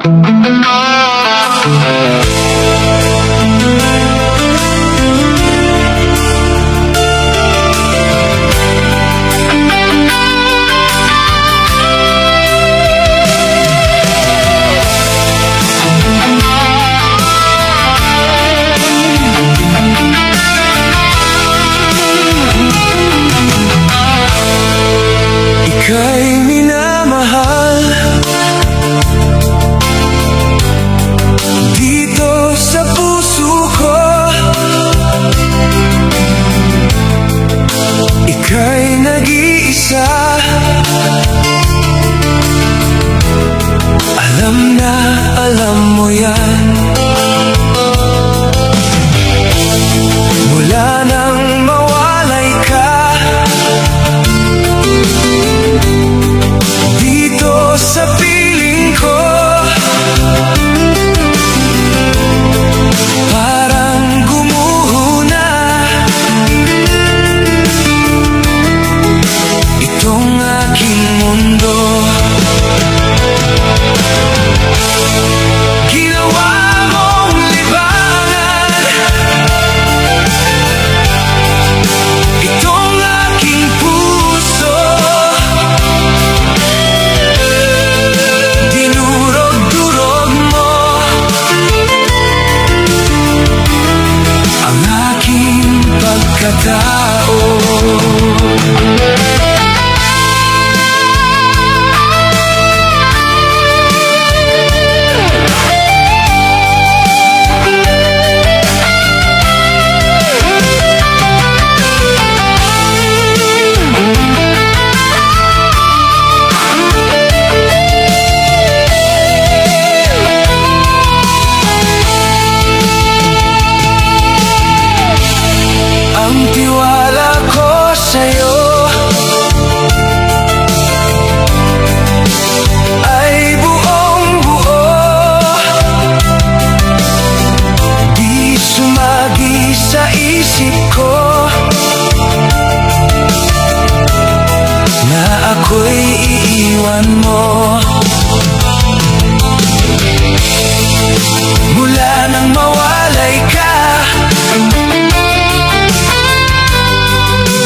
Ika'y minamahal dito sa puso ko. Ika'y nag-iisa, alam na alam mo yan. Mula nang mawalay ka dito sa piling ko, parang gumuho na itong aking mundo. Ginawa mong libangan itong aking puso. Dinurog-durog mo ang aking pagkatao. Ang tiwala ko sa'yo ay buong-buo, di sumagi sa isip ko na ako'y iiwan mo. Mula nang mawalay ka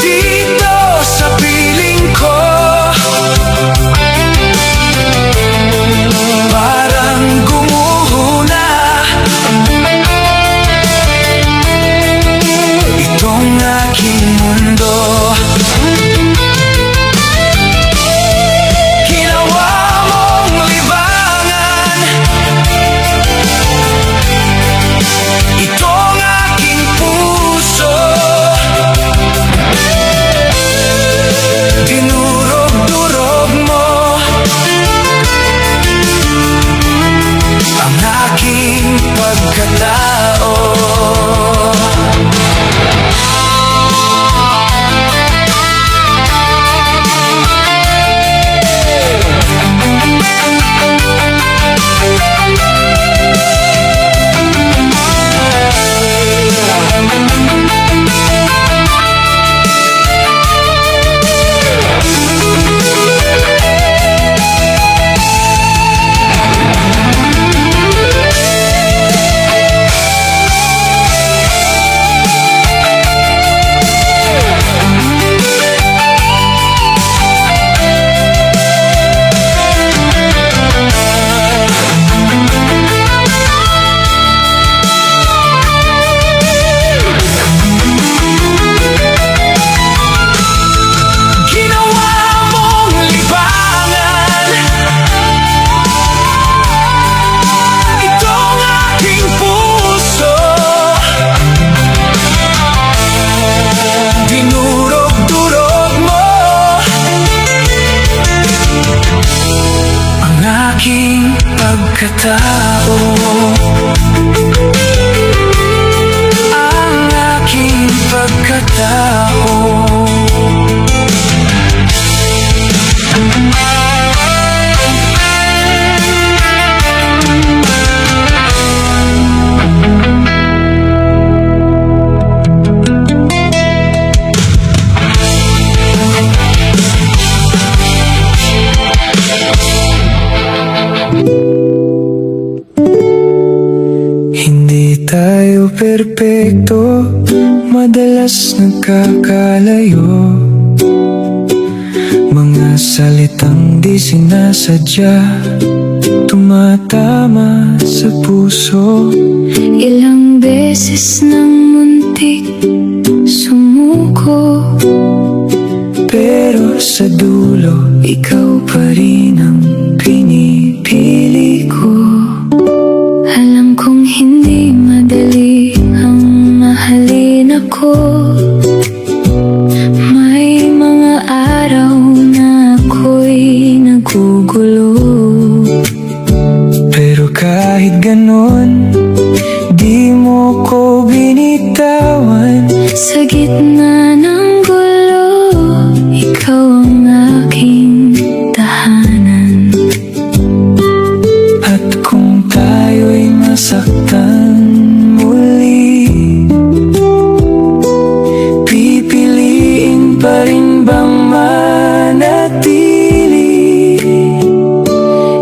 dito sa piling ko, parang gumuho na itong aking mundo. Ginawa mong libangan itong aking puso. Dinurog-durog mo ang aking pagkatao. Aking pagkatao, ang aking pagkatao. perpekto, madalas nagkakalayo. Mga salitang di sinasadya, tumatama sa puso. Ilang beses nang muntik sumuko, Pero sa dulo, ikaw pa rin ang pinipili ko. Alam kong hindi madali ang mahalin ako. May mga araw na ako'y nagugulo, pero kahit ganon, di mo ko binitawan. sa gitna ng gulo, ikaw ang aking tahanan. At kung tayo'y masaktan muli, pipiliin pa rin bang manatili?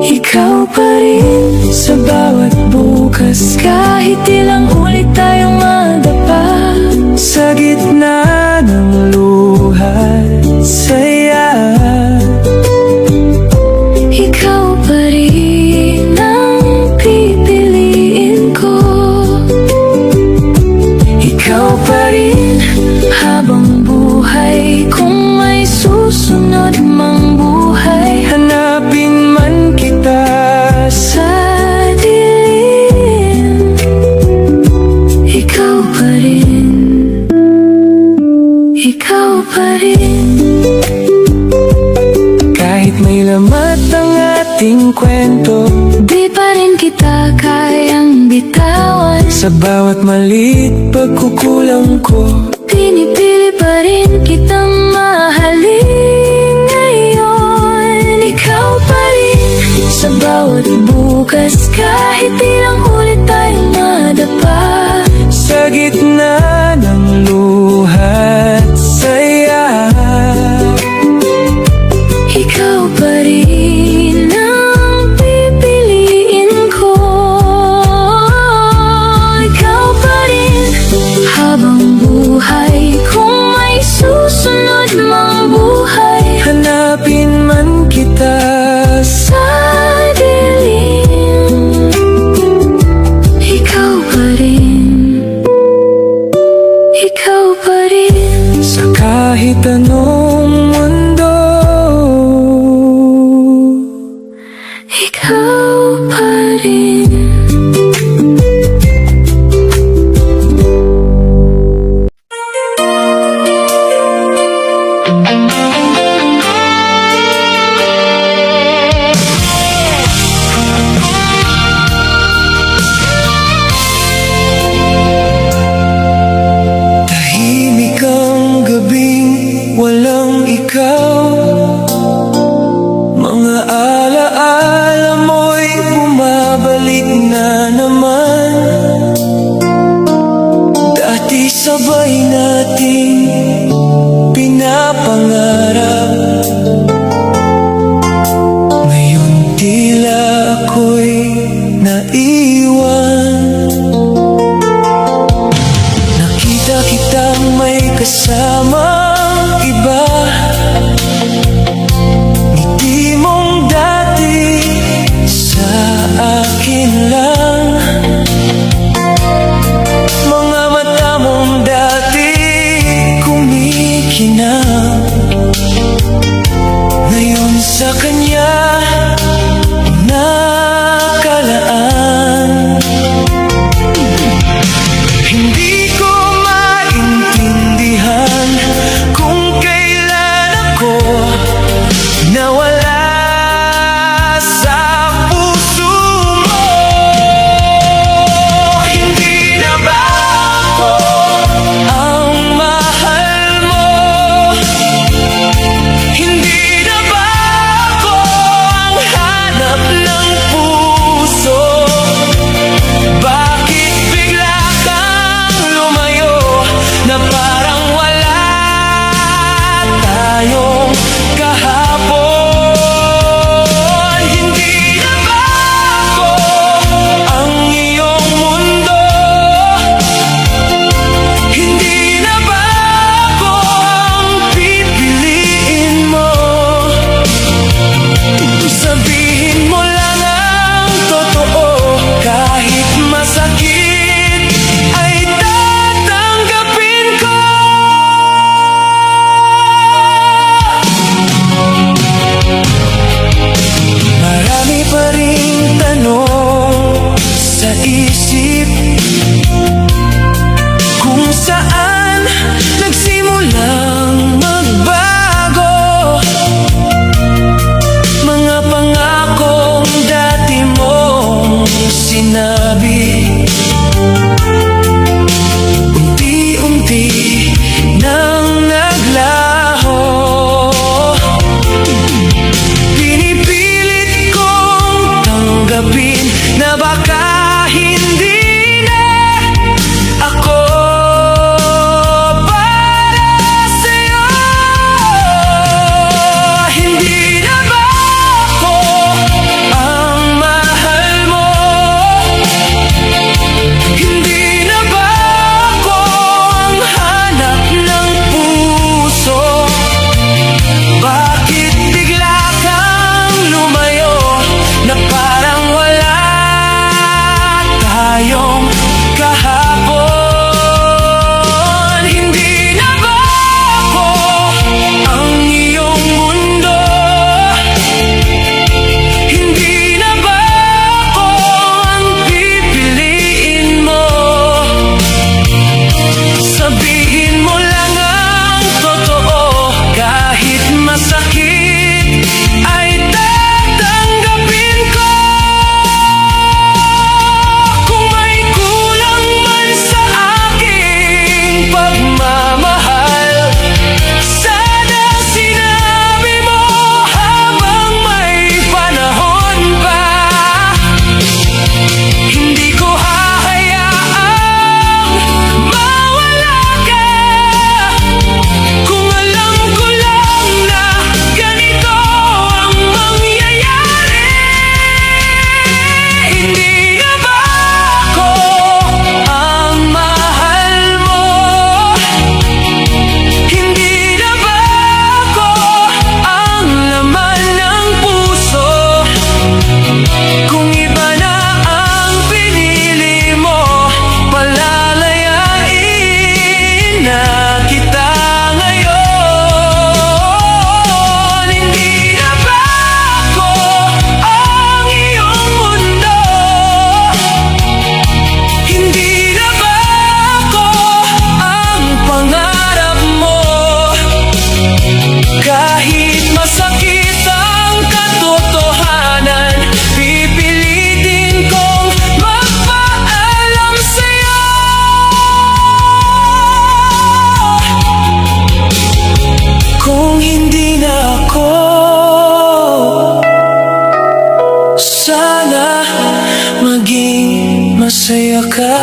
Ikaw pa rin sa bawat bukas, Kahit ilang ulit tayong madapa, sa gitna ng luha at saya. ikaw pa rin ang pipiliin ko. Ikaw pa rin Habang buhay, kung may susunod mang buhay, hanapin man kita. sa dilim, ikaw pa rin, ikaw pa rin. Kahit may lamat ang ating kwento, Di pa rin kita kayang bitawan. sa bawat maliit pagkukulang ko, Pinipili pa rin kitang mahalin ngayon. Ikaw pa rin sa bawat bukas, kahit ilang ulit tayong madapa. sa gitna ng luha at saya. Ikaw pa rin ang pipiliin ko. Ikaw pa rin habang buhay, kung may susunod mang buhay, Hanapin man kita. sa dilim, ikaw pa rin, ikaw pa rin. Sa kahit anong mundo, Ikaw pa rin. tahimik ang gabing walang ikaw. Mga alaala mo'y bumabalik na naman. Dati sabay nating pinapangarap, ngayon tila ako'y naiwan. Nakita kitang may kasamang iba, ngiti mong dati sa akin lang. Mga mata mong dati kumikinang, ngayon sa kanya nakalaan. masaya ka.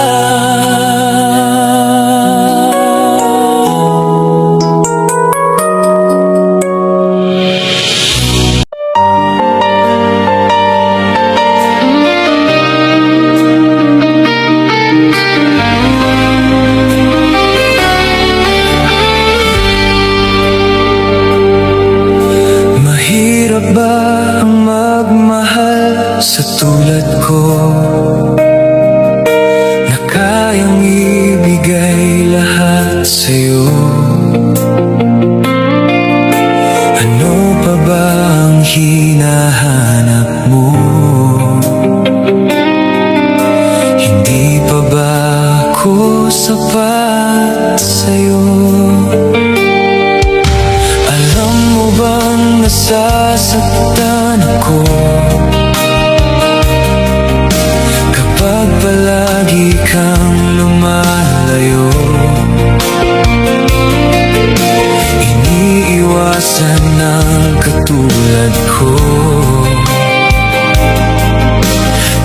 Mahirap ba ang magmahal sa tulad ko, na kayang ibigay lahat sa'yo? Ano pa ba ang hinahanap mo? Hindi pa ba ako sapat sa'yo? Alam mo bang nasasaktan ako kapag palagi kang lumalayo? Iniiwasan ng katulad ko,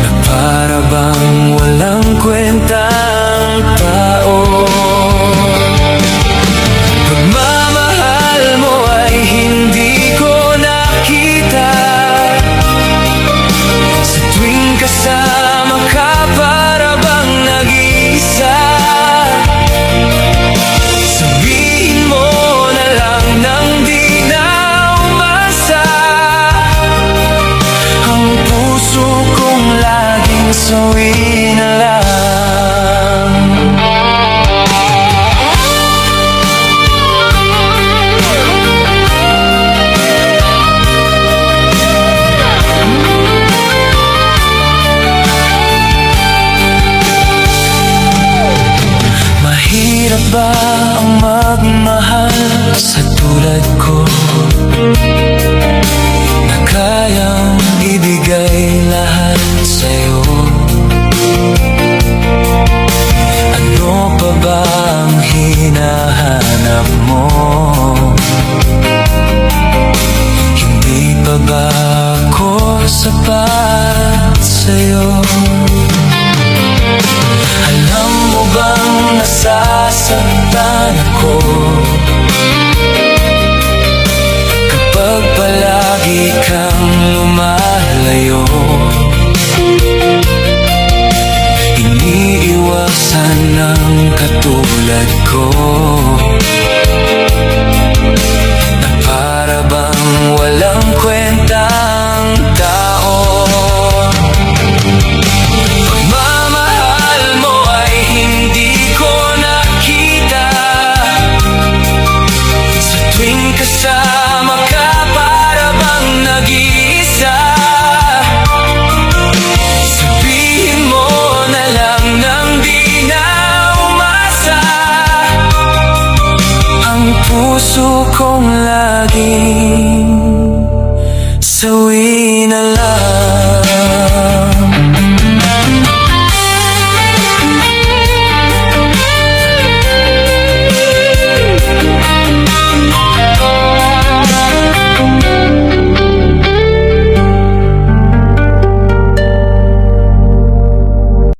na para bang walang kwentang tao. Pagmamahal mo ay hindi ko nakita, sa tuwing kasama ka para bang nag-iisa. Sabihin mo na lang nang di na umasa, ang puso kong laging sawi na lang.